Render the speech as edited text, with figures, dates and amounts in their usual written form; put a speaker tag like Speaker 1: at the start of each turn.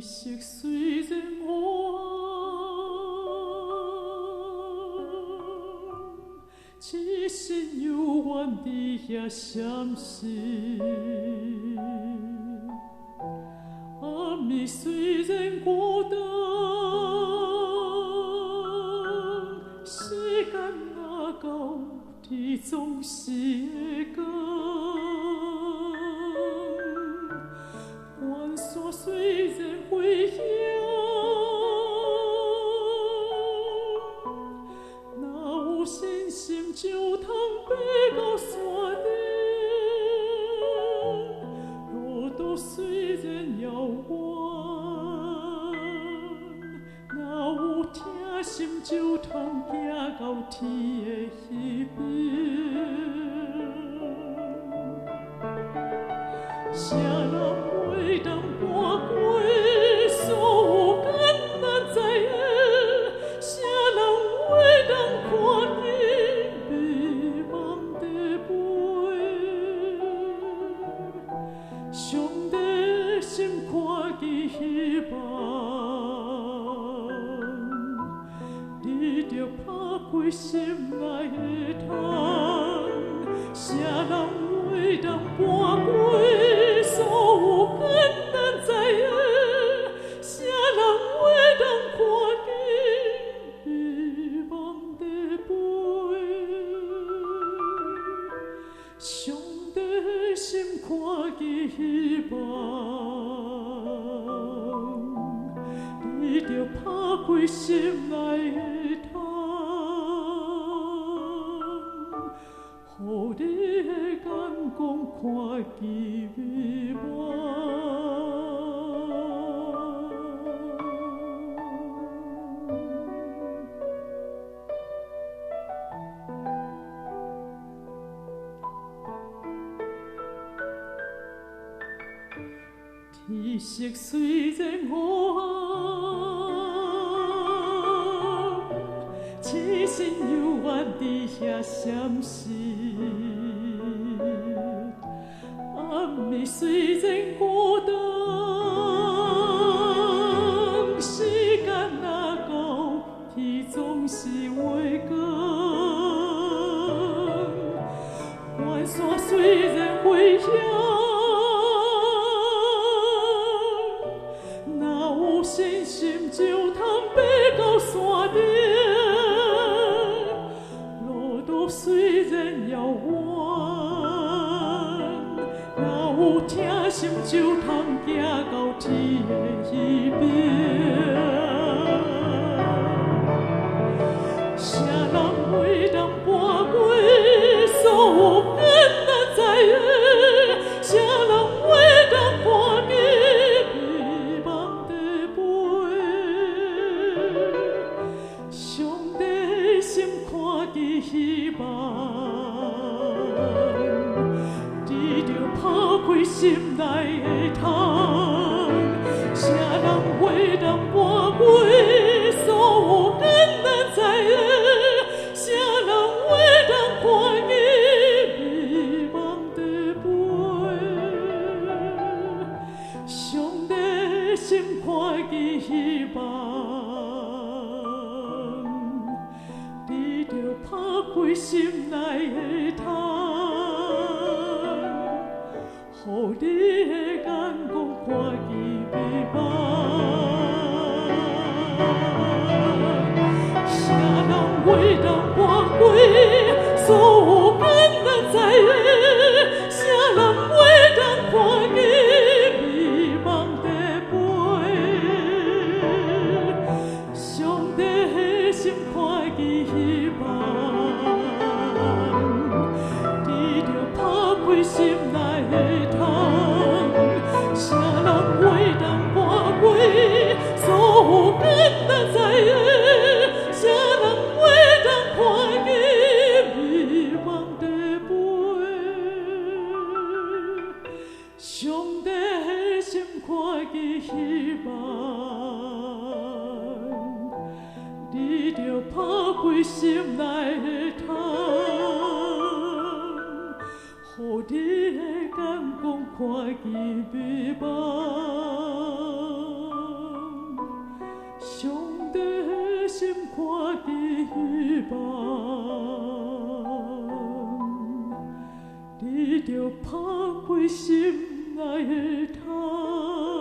Speaker 1: 色虽然黑暗，痴心犹原伫遐闪烁。暗暝虽然孤单，时间若到，天总是会光。关山虽然危险，若有信心就通爬到山顶。路途虽然遥远，若有疼心就通行到天的彼边。谁人袂当搬过所有艰难灾厄？谁人袂当看见迷茫地陪？上帝心看见希望，你着打开心内的窗。谁人袂当搬过所有艰难灾厄？谁人袂当看见迷茫地陪？上帝心看见希望，你着打开心内的窗，予你的眼光看见美梦。天色虽然黑暗，痴心犹原伫遐闪烁。暗暝虽然孤单，时间若到，天总是会光。关山虽然危险，若有信心就通爬到山顶。路途虽然遥远，有疼心就通行到天的彼边。谁人袂当搬过所有艰难灾厄？谁人袂当看见迷茫地陪？上帝心看见希望，你着打开心内的窗。谁人袂当搬过所有艰难灾厄？谁人袂当看见迷茫地陪？上帝心看见希望，你着打开心内的窗，予你的眼光看见美梦。谁人袂当搬过所有艰难灾厄？谁人袂当看见迷茫地陪？上帝心看见希望，你着打开心内的窗。谁人袂当搬过所有艰难灾厄？谁人袂当看见迷茫地陪？上帝心看见希望，你着打开心内的窗，予你的眼光看见美梦。望，你就捧开心爱的窗。